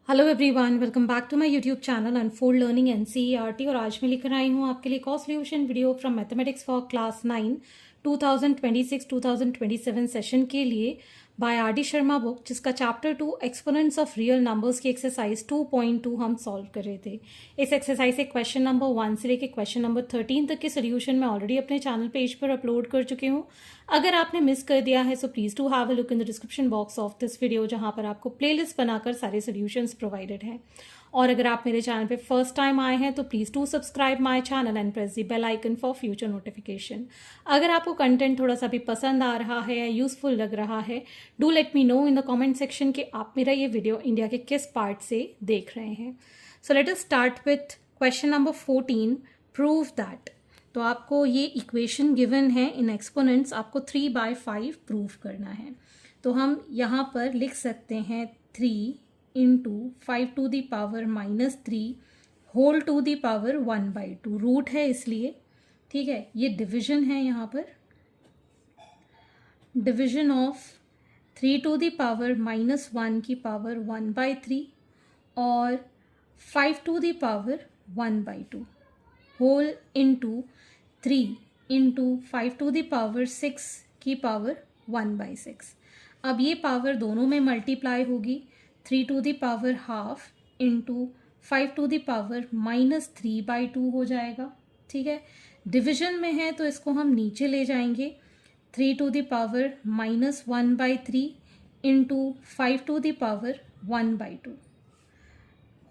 Hello everyone, welcome back to my YouTube channel unfold learning NCERT. और आज मैं लेकर आई हूँ आपके लिए cost solution video from mathematics for class 9 2026-2027 session के लिए by R D Sharma book, जिसका chapter 2 exponents of real numbers की एक्सरसाइज 2.2 हम सॉल्व कर रहे थे। इस एक्सरसाइज से क्वेश्चन नंबर 1 से लेकर क्वेश्चन नंबर 13 तक के सोल्यूशन मैं ऑलरेडी अपने चैनल पेज पर अपलोड कर चुकी हूँ। अगर आपने मिस कर दिया है so please to have a look in the description box of this video, जहाँ पर आपको प्लेलिस्ट बनाकर सारे सोल्यूशंस प्रोवाइडेड हैं। और अगर आप मेरे चैनल पे फर्स्ट टाइम आए हैं तो please to subscribe my channel and press the bell icon for future notification. अगर आपको कंटेंट थोड़ा सा भी पसंद आ रहा है या यूजफुल लग रहा है, do let me know in the comment section कि आप मेरा ये वीडियो इंडिया के किस पार्ट से देख रहे हैं। So let us start with question number 14, prove that. तो आपको ये इक्वेशन गिवन है इन एक्सपोनेंट्स, आपको 3/5 प्रूव करना है। तो हम यहाँ पर लिख सकते हैं 3 into 5 to the power -3 whole to the power 1/2। Root है इसलिए, ठीक है। ये डिविजन है, यहाँ पर division of 3 to the power -1 की पावर 1/3 और 5 to the power 1/2 whole into 3 into 5 to the power 6 की पावर 1/6। अब ये पावर दोनों में मल्टीप्लाई होगी, 3 to the power half into 5 to the power -3/2 हो जाएगा, ठीक है। डिविजन में है तो इसको हम नीचे ले जाएंगे, 3 to the power -1/3 into 5 to the power 1/2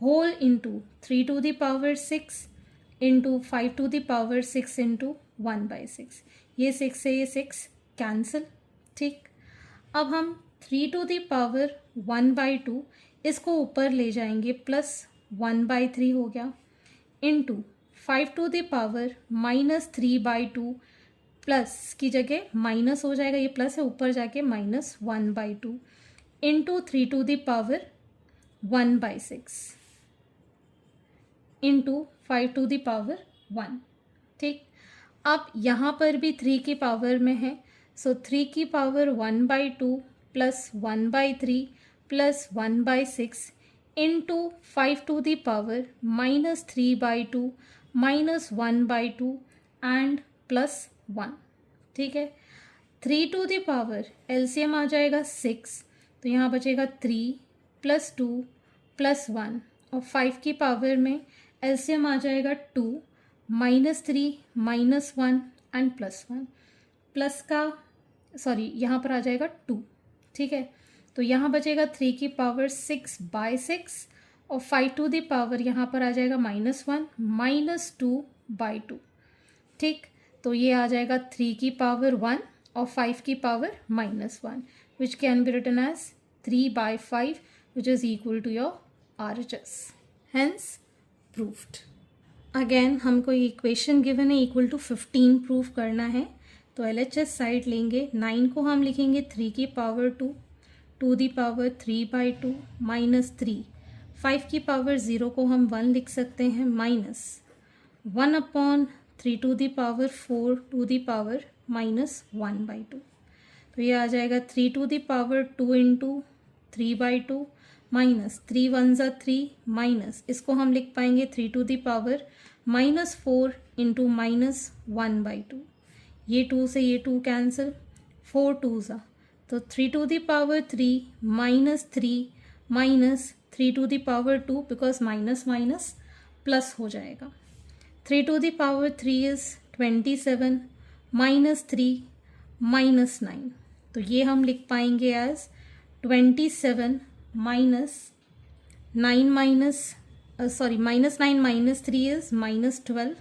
whole into 3 to the power 6 into 5 to the power 6 into 1/6। ये 6 से ये 6 कैंसिल, ठीक। अब हम 3 टू द पावर 1/2 इसको ऊपर ले जाएंगे, प्लस 1/3 हो गया, into 5 to the power -3/2 plus की जगह माइनस हो जाएगा, ये प्लस है ऊपर जाके -1/2 into 3 to the power 1/6 into 5 to the power 1, ठीक। अब यहाँ पर भी 3 की पावर में है, सो 3 की power 1/2 plus 1/3 plus 1/6 into 5 to the power -3/2 -1/2 and plus 1, ठीक है। 3 टू द पावर एलसीएम आ जाएगा 6, तो यहाँ बचेगा 3 प्लस 2 प्लस 1, और 5 की पावर में एलसीएम आ जाएगा 2 -3 -1 एंड प्लस 1, प्लस का सॉरी यहाँ पर आ जाएगा 2, ठीक है। तो यहाँ बचेगा 3 की पावर 6/6 और 5 टू द पावर यहाँ पर आ जाएगा -1 -2/2, ठीक। तो ये आ जाएगा 3 की पावर 1 और 5 की power -1, which can be written as 3/5, which is equal to your RHS, hence proved. Again हमको ये इक्वेशन गिवन है इक्वल टू 15 प्रूव करना है, तो LHS साइड लेंगे। 9 को हम लिखेंगे 3 की पावर 2 टू दी पावर 3/2 -3, 5 की पावर 0 को हम 1 लिख सकते हैं, -1/3 to the power 4 to the power -1/2। तो ये आ जाएगा 3 to the power 2 into 3/2 minus 3 1 ज़ा 3 माइनस, इसको हम लिख पाएंगे 3 टू दी पावर -4 इंटू -1/2। ये 2 से ये 2 कैंसिल, 4 2 ज़ा, तो 3 to the power 3 -3 minus 3 to the power 2, because minus minus plus हो जाएगा। 3 टू दी पावर 3 इज़ 27 -3 -9, तो ये हम लिख पाएंगे as 27 -9 -3 is -12,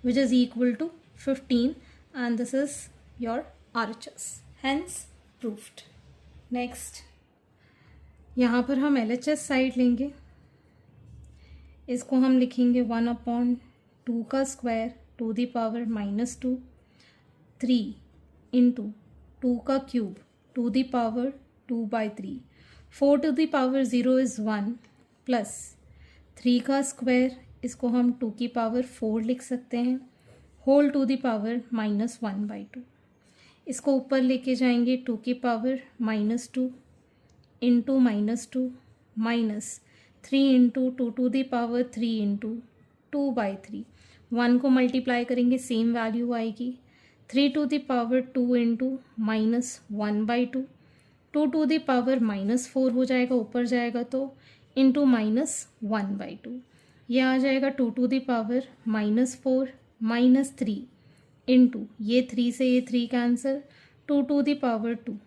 which is equal to 15, and this is your RHS, hence proved. Next, यहाँ पर हम LHS साइड लेंगे, इसको हम लिखेंगे 1/2 का square to the power -2, 3 into 2 का cube to the power 2/3, 4 to the power 0 is 1 plus 3 का स्क्वायर, इसको हम 2 की पावर 4 लिख सकते हैं, होल टू दी पावर -1/2। इसको ऊपर लेके जाएंगे 2 की power -2 into -2 minus 3 into 2^3 into 2/3, 1 को मल्टीप्लाई करेंगे सेम वैल्यू आएगी, 3^2 इंटू -1/2, 2^-4 हो जाएगा, ऊपर जाएगा तो इंटू -1/2, ये आ जाएगा 2^-4 -3 इंटू ये 3 से ये 3 कैंसिल, 2^2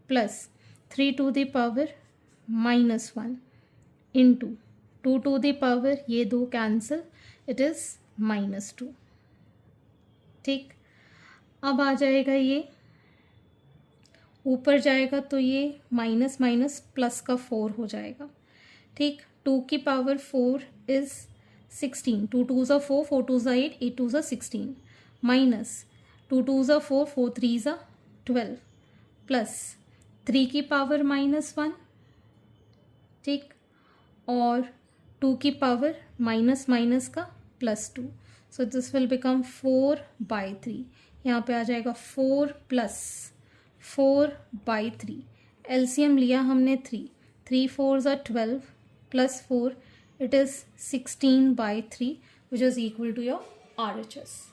प्लस 3^-1 इंटू 2 ये 2 कैंसिल, इट इज़ -2। ठीक, अब आ जाएगा ये ऊपर जाएगा तो ये माइनस माइनस प्लस का 4 हो जाएगा। ठीक, 2^4 is 16, 2 2s are 4, 4 2s are 8, 8 2s are 16, minus 2 2s are 4, 4 3s are 12, plus 3^-1, ठीक, और 2 माइनस माइनस का +2, सो दिस विल बिकम 4/3, यहाँ पे आ जाएगा 4 + 4/3, एलसीएम लिया हमने 3, 3 4s are 12 + 4, it is 16/3, which is equal to your RHS.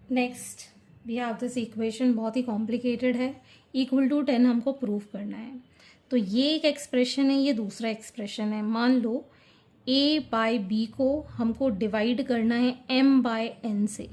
Next we have this equation, बहुत ही कॉम्प्लिकेटेड है, = 10 हमको प्रूव करना है। तो ये एक एक्सप्रेशन है, ये दूसरा एक्सप्रेशन है। मान लो a/b को हमको डिवाइड करना है m/n से,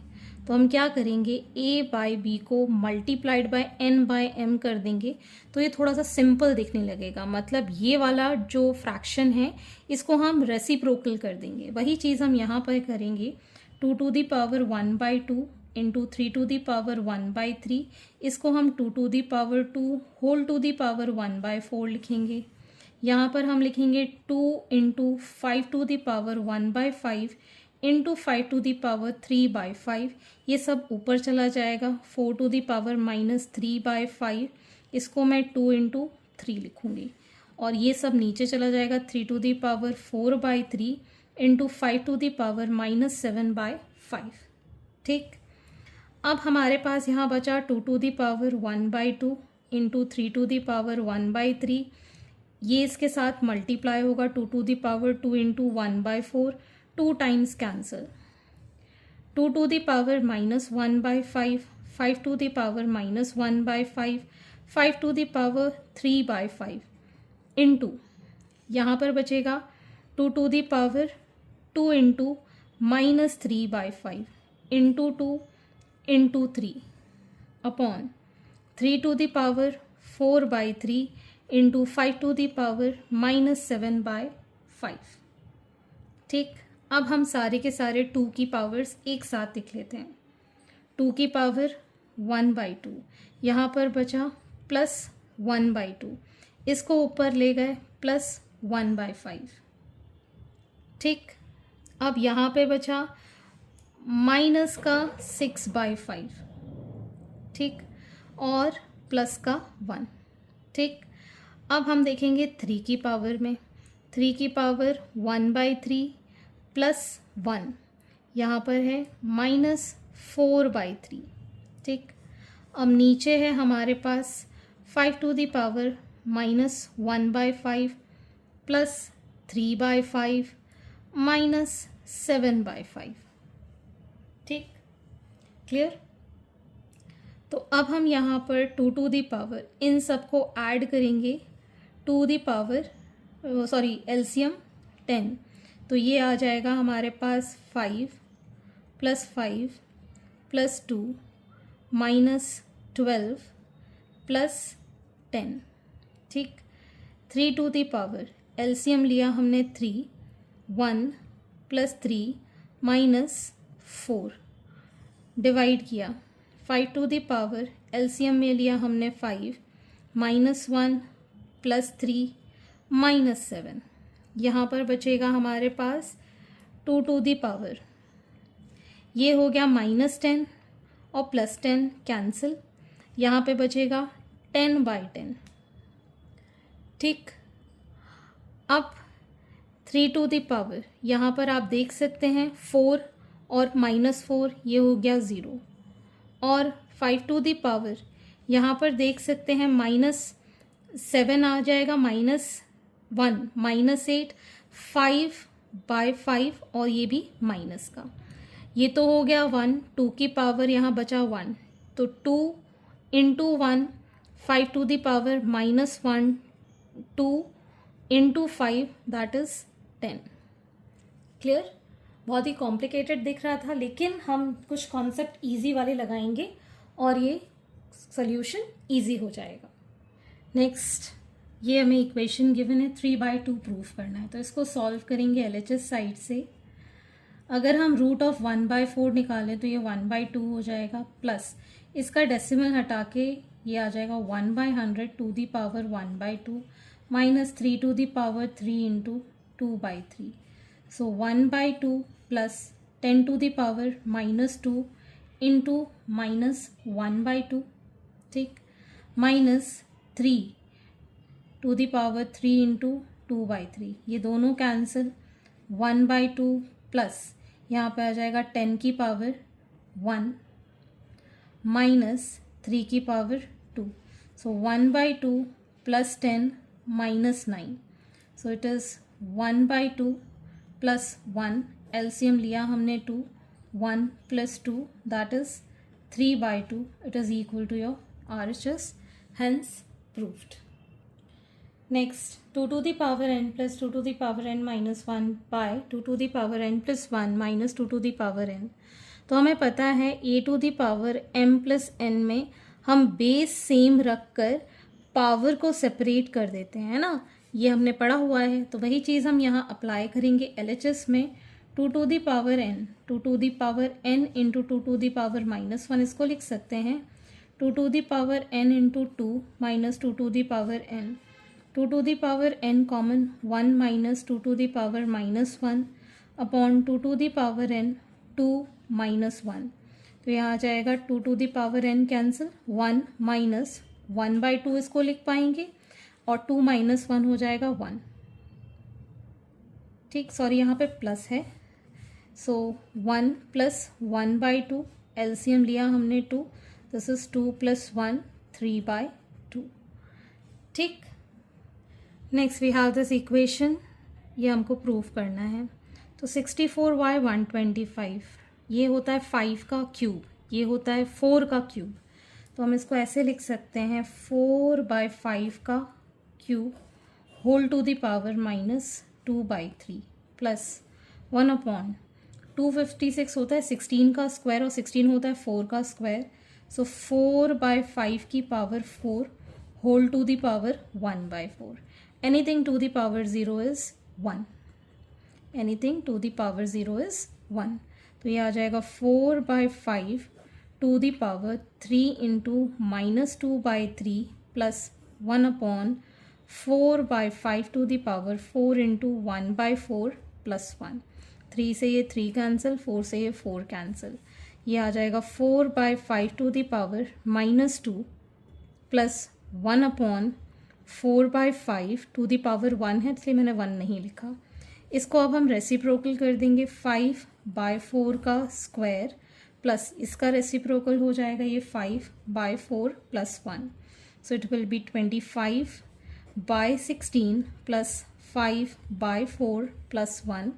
तो हम क्या करेंगे, a/b को मल्टीप्लाइड बाय n/m कर देंगे, तो ये थोड़ा सा सिंपल दिखने लगेगा। मतलब ये वाला जो फ्रैक्शन है इसको हम रेसिप्रोकल कर देंगे। वही चीज़ हम यहाँ पर करेंगे, 2^1/2 इंटू 3^1/3, इसको हम 2^2 लिखेंगे। यहाँ पर हम लिखेंगे 2 इंटू 5^1/5 इंटू 5^3/5, ये सब ऊपर चला जाएगा। 4^-3/5, इसको मैं 2 इंटू 3 लिखूँगी, और ये सब नीचे चला जाएगा। 3^4/3 इंटू 5^-7/5। ठीक, अब हमारे पास यहाँ बचा 2^1/2 इंटू 3^1/3, ये इसके साथ मल्टीप्लाई होगा। 2^2 इंटू 1/4, 2 टाइम्स कैंसिल, 2^-1/5, 5^-1/5, 5^3/5 इंटू यहाँ पर बचेगा 2^2 into -3/5 into 2 into 3 upon 3^4/3 into 5^-7/5। ठीक, अब हम सारे के सारे 2 की पावर्स एक साथ लिख लेते हैं। 2^1/2, यहाँ पर बचा +1/2, इसको ऊपर ले गए +1/5। ठीक, अब यहाँ पे बचा माइनस का 6/5, ठीक, और प्लस का 1। ठीक, अब हम देखेंगे 3 की पावर में, 3^1/3 + 1, यहाँ पर है -4/3। ठीक, अब नीचे है हमारे पास 5^-1/5 + 3/5 -7/5। ठीक, क्लियर। तो अब हम यहाँ पर 2 इन सबको ऐड करेंगे, एलसीएम 10, तो ये आ जाएगा हमारे पास 5 + 5 + 2 -12 + 10। ठीक, 3 एलसीएम लिया हमने 3, 1 + 3 -4, डिवाइड किया। 5 एलसीएम में लिया हमने 5, -1 + 3 -7, यहाँ पर बचेगा हमारे पास 2, ये हो गया -10 और +10 कैंसिल, यहाँ पे बचेगा 10/10। ठीक, अब 3 यहाँ पर आप देख सकते हैं 4 और -4, ये हो गया 0, और 5 यहाँ पर देख सकते हैं -7 आ जाएगा, -1 -8, 5/5 और ये भी माइनस का, ये तो हो गया 1, 2 की पावर यहाँ बचा 1, तो 2 into 1, 5 to the power -1, 2 into 5 that is 10। Clear? बहुत ही कॉम्प्लिकेटेड दिख रहा था, लेकिन हम कुछ कॉन्सेप्ट इजी वाले लगाएंगे और ये सोल्यूशन इजी हो जाएगा। नेक्स्ट, ये हमें इक्वेशन गिवन है 3/2 प्रूफ करना है, तो इसको सॉल्व करेंगे एलएचएस साइड से। अगर हम रूट ऑफ 1/4 निकालें तो ये 1/2 हो जाएगा, प्लस इसका डेसिमल हटा के ये आ जाएगा 1/100 to the power 1/2 minus 3 to the power 3 into 2/3। So 1/2 plus 10 to the power -2 into -1/2, ठीक, minus 3 to the power 3 into 2/3, ये दोनों कैंसिल, 1/2 प्लस यहाँ पे आ जाएगा 10 की पावर 1 माइनस 3 की power 2, so 1/2 plus 10 minus 9, so it is 1/2 plus 1, LCM लिया हमने 2, 1 plus 2 that is 3/2, it is equal to your RHS, hence proved. Next, 2 to the power n plus 2 to the power n minus 1 by 2 to the power n plus 1 minus 2 to the power n। तो हमें पता है a to the power m plus n में हम base same रख कर power को separate कर देते हैं, है ना, ये हमने पढ़ा हुआ है। तो वही चीज़ हम यहाँ अप्लाई करेंगे LHS में। 2 to the power n, 2 to the power n into 2 to the power -1, इसको लिख सकते हैं 2 to the power n into 2 minus 2 to the power n, 2 to the power n common 1 minus 2 to the power -1 upon 2 to the power n 2 minus 1, तो यहाँ आ जाएगा 2 to the power n cancel, 1 minus 1/2 इसको लिख पाएंगे और 2 minus 1 हो जाएगा 1, ठीक, सॉरी यहाँ पे प्लस है, सो 1 प्लस 1/2, एलसीएम लिया हमने 2, दिस इज 2 प्लस 1, 3/2, ठीक। Next we have this equation, ये हमको प्रूफ करना है। तो 64y 125 ये होता है 5 का क्यूब, ये होता है 4 का क्यूब, तो हम इसको ऐसे लिख सकते हैं 4/5 का cube whole to the power -2/3 plus 1 upon 256 होता है 16 का स्क्वायर और 16 होता है 4 का स्क्वायर, सो 4/5 की power 4 whole to the power 1/4, anything to the power 0 is 1, anything to the power 0 is 1, तो ये आ जाएगा 4/5 to the power 3 into -2/3 plus 1 upon 4/5 to the power 4 into 1/4 plus 1, 3 से ये 3 कैंसिल, 4 से ये 4 कैंसिल, ये आ जाएगा 4/5 to the power -2 plus 1 upon 4/5 to the power 1 है इसलिए मैंने 1 नहीं लिखा। इसको अब हम रेसिप्रोकल कर देंगे, 5/4 का स्क्वायर प्लस इसका रेसिप्रोकल हो जाएगा ये 5/4 plus 1, so it will B 25/16 plus 5/4 plus 1,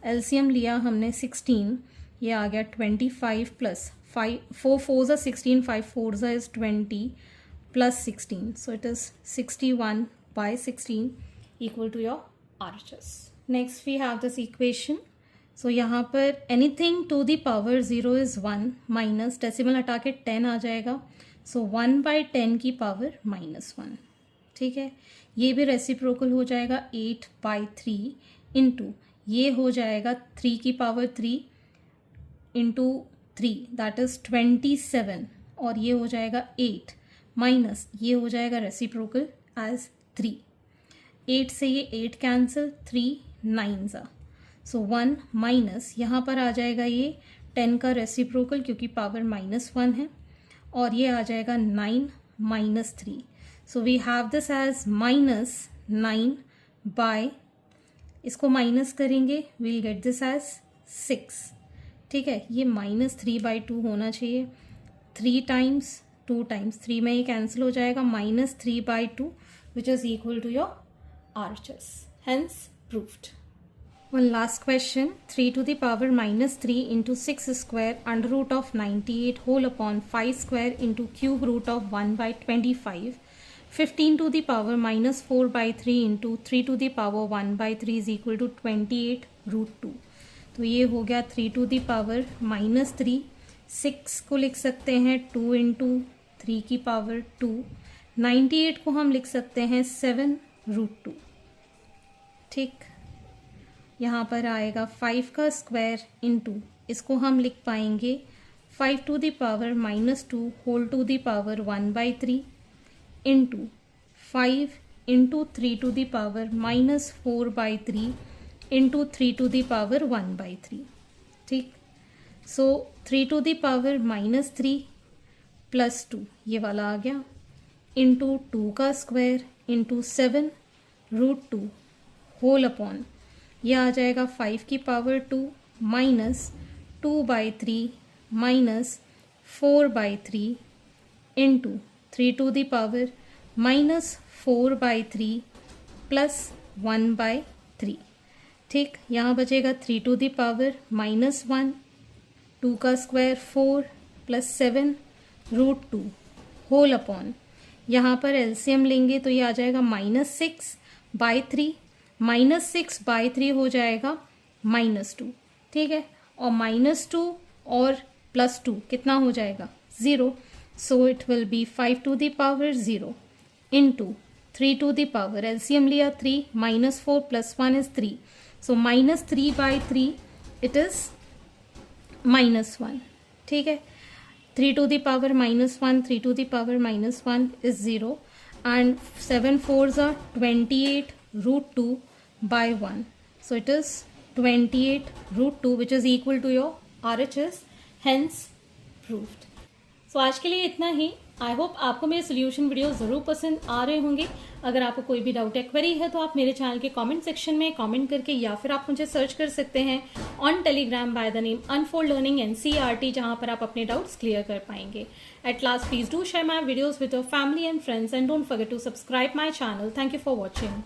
LCM लिया हमने 16, ये आ गया 25 प्लस 5, 4 4 ज़ा 16, 5 4 ज़ा is 20 plus 16, so it is 61/16 equal to your RHS. Next we have this equation, so यहाँ पर anything to the power 0 is 1 minus decimal हटा के 10 आ जाएगा, so 1/10 की पावर -1, ठीक है, ये भी रेसिप्रोकल हो जाएगा 8/3 इंटू ये हो जाएगा 3 की पावर 3 इंटू 3 दैट इज 27 और ये हो जाएगा 8 माइनस ये हो जाएगा रेसिप्रोकल एज 3, 8 से ये 8 कैंसिल, 3 9 ज़ा, सो 1 माइनस यहाँ पर आ जाएगा ये 10 का रेसिप्रोकल क्योंकि पावर -1 है और ये आ जाएगा 9 minus 3, so we have this as -9 by, इसको माइनस करेंगे विल गेट दिस एज 6, ठीक है, ये -3/2 होना चाहिए, 3 टाइम्स 2 टाइम्स 3 में ये कैंसिल हो जाएगा, -3/2 which is equal to your RHS, hence proved। One last question. 3 to the power minus 3 into 6 square under root of 98 whole upon 5 square into cube root of 1 by 25. 15 to the power minus 4 by 3 into 3 to the power 1 by 3 is equal to 28 root 2. तो ये हो गया 3 to the power minus 3. 6 को लिख सकते हैं 2 into 3 की power 2. 98 को हम लिख सकते हैं 7 root 2. ठीक, यहाँ पर आएगा 5 का स्क्वायर इंटू, इसको हम लिख पाएंगे 5 to the power minus 2 whole to the power 1 by 3 into 5 into 3 to the power minus 4 by 3 into 3 to the power 1 by 3. ठीक, so 3 to the power minus 3 plus 2 ये वाला आ गया इंटू 2 का square into 7 root 2 whole upon यह आ जाएगा 5 की power 2 minus 2 by 3 minus 4 by 3 into 3 to the power minus 4 by 3 plus 1 by 3. ठीक, यहाँ बचेगा 3 टू द पावर माइनस 1, 2 का square 4 plus 7 root 2 whole upon यहाँ पर एलसीएम लेंगे तो ये आ जाएगा माइनस 6 बाई 3. माइनस 6 बाई 3 हो जाएगा माइनस 2. ठीक है, और माइनस 2 और प्लस 2 कितना हो जाएगा 0. So it will be 5 to the power 0 into 3 to the power LCM लिया 3 minus 4 plus 1 is 3. So minus 3 by 3 it is minus 1. ठीक है, 3 to the power minus 1, 3 to the power minus 1 is 0 and 7 4s are 28 root 2 by 1. So it is 28 root 2 which is equal to your RHS, hence proved. So आज के लिए इतना ही. I hope आपको मेरे solution video ज़रूर पसंद आ रहे होंगे. अगर आपको कोई भी डाउट या क्वेरी है तो आप मेरे चैनल के कमेंट सेक्शन में कमेंट करके या फिर आप मुझे सर्च कर सकते हैं on Telegram by the name unfold learning NCERT, जहां पर आप अपने डाउट्स क्लियर कर पाएंगे. At last please do share my videos with your family and friends and don't forget to subscribe my channel. Thank you for watching.